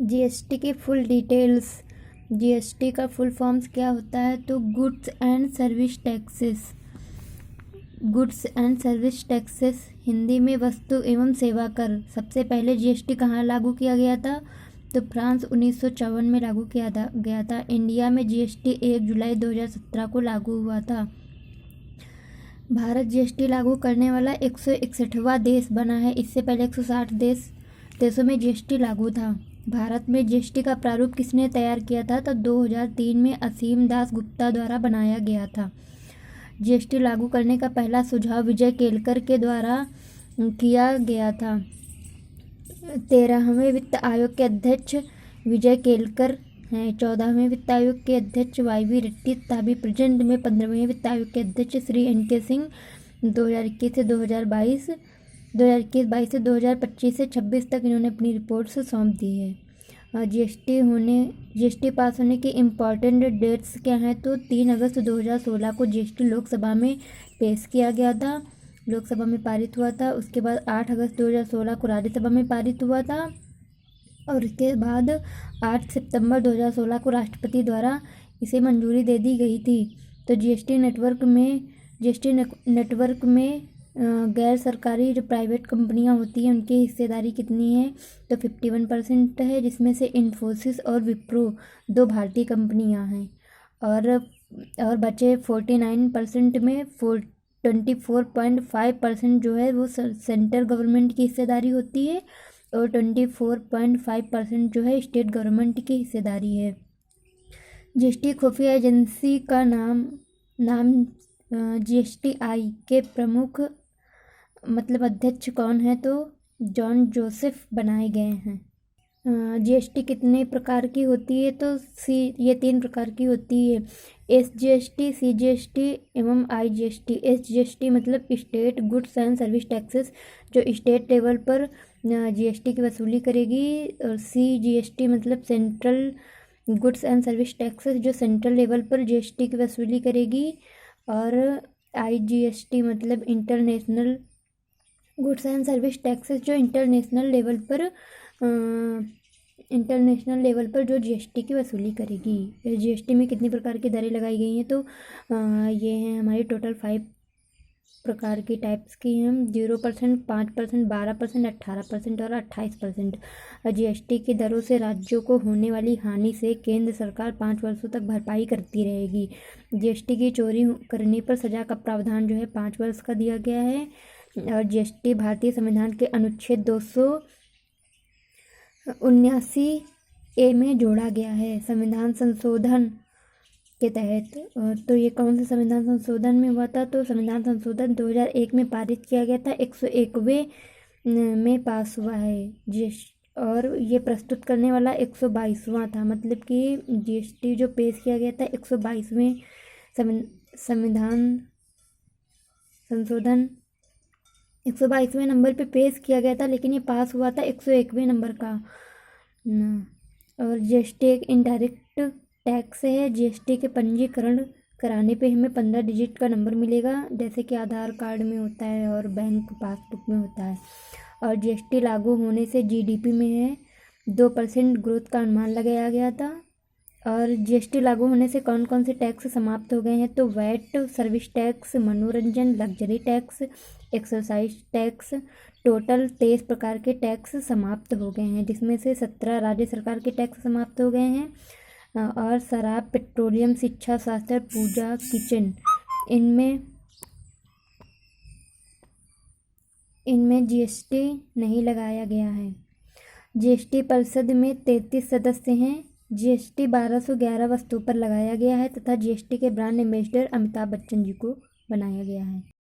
GST की full details. GST का full forms क्या होता है? तो goods and service taxes. Goods and service taxes Hindi में वस्तु एवं सेवा कर। सबसे पहले जीएसटी कहाँ लागू किया गया था? तो फ्रांस 1954 में लागू किया गया था। इंडिया में जीएसटी 1 जुलाई 2017 को लागू हुआ था। भारत जीएसटी लागू करने वाला 161वां देश बना है। इससे पहले 160 देशों में जीएसटी लागू था। भारत में जीएसटी का प्रारूप किसने तैयार किया था? तो 2003 में असीम दास गुप्ता द्वारा बनाया गया था। जीएसटी लागू करने का पहला सुझाव विजय केलकर के द्वारा किया गया था। 13वें वित्त आयोग के अध्यक्ष विजय केलकर हैं। 14वें वित्त आयोग के अध्यक्ष वाई रेड्डी तथा अभी प्रेजेंट में 15वें वित्त आयोग के अध्यक्ष श्री एन.के. सिंह 2021 से 2022 से 2025 से 26 तक इन्होंने अपनी रिपोर्ट्स सौंप दी है। जीएसटी पास होने की इम्पॉर्टेंट डेट्स क्या हैं? तो 3 अगस्त 2016 को जीएसटी लोकसभा में पेश किया गया था, लोकसभा में पारित हुआ था। उसके बाद 8 अगस्त 2016 को राज्यसभा में पारित हुआ था और उसके बाद 8 सितंबर 2016 को राष्ट्रपति द्वारा इसे मंजूरी दे दी गई थी। तो जीएसटी नेटवर्क में गैर सरकारी जो प्राइवेट कंपनियां होती हैं उनकी हिस्सेदारी कितनी है? तो 51% है, जिसमें से इन्फोसिस और विप्रो 2 भारतीय कंपनियां हैं। और बचे 49% में 24.5% जो है वो सेंट्रल गवर्नमेंट की हिस्सेदारी होती है और 24.5% जो है स्टेट गवर्नमेंट की हिस्सेदारी है। जीएसटी खुफिया एजेंसी का नाम जीएसटीआई के प्रमुख अध्यक्ष कौन है? तो जॉन जोसेफ बनाए गए हैं। जीएसटी कितने प्रकार की होती है? तो ये 3 प्रकार की होती है, एसजीएसटी, सीजीएसटी एवं आईजीएसटी। एसजीएसटी मतलब state goods and service taxes, जो स्टेट लेवल पर जीएसटी की वसूली करेगी। और सीजीएसटी मतलब central goods and service taxes, जो सेंट्रल लेवल पर जीएसटी की वसूली करेगी। और आईजीएसटी मतलब international goods and service taxes, जो इंटरनेशनल लेवल पर जो जीएसटी की वसूली करेगी। जीएसटी में कितनी प्रकार की दरें लगाई गई हैं? तो ये हैं हमारी टोटल 5 प्रकार की टाइप्स की हैं। 0%, 5%, 12%, 18% और 28%। जीएसटी की दरों से राज्यों को होने वाली हानि से केंद्र सरकार 5 वर्षों तक भरपाई करती रहेगी। जीएसटी की चोरी करने पर सजा का प्रावधान जो है 5 वर्ष का दिया गया है। और जीएसटी भारतीय संविधान के अनुच्छेद 279A में जोड़ा गया है संविधान संशोधन के तहत। तो ये कौन से संविधान संशोधन में हुआ था? तो संविधान संशोधन 2001 में पारित किया गया था, 101वें में पास हुआ है। और ये प्रस्तुत करने वाला 122वां था, मतलब कि जीएसटी जो पेश किया गया था 122वें संविधान संशोधन 122वें नंबर पे पेश किया गया था, लेकिन ये पास हुआ था 101वें नंबर का। और जीएसटी एक इनडायरेक्ट टैक्स है। जीएसटी के पंजीकरण कराने पे हमें 15 डिजिट का नंबर मिलेगा, जैसे कि आधार कार्ड में होता है और बैंक पासबुक में होता है। और जीएसटी लागू होने से जीडीपी में है 2% ग्रोथ का अनुमान लगाया गया था। और जीएसटी लागू होने से कौन कौन से टैक्स समाप्त हो गए हैं? तो वैट, सर्विस टैक्स, मनोरंजन, luxury tax, exercise tax, total 23 प्रकार के टैक्स समाप्त हो गए हैं, जिसमें से 17 राज्य सरकार के टैक्स समाप्त हो गए हैं। और शराब, पेट्रोलियम, शिक्षा, स्वास्थ्य, पूजा, किचन, इनमें जीएसटी नहीं लगाया गया है। जीएसटी परिषद में 33 सदस्य हैं। जीएसटी 1211 वस्तुओं पर लगाया गया है तथा जीएसटी के ब्रांड एम्बेसडर अमिताभ बच्चन जी को बनाया गया है।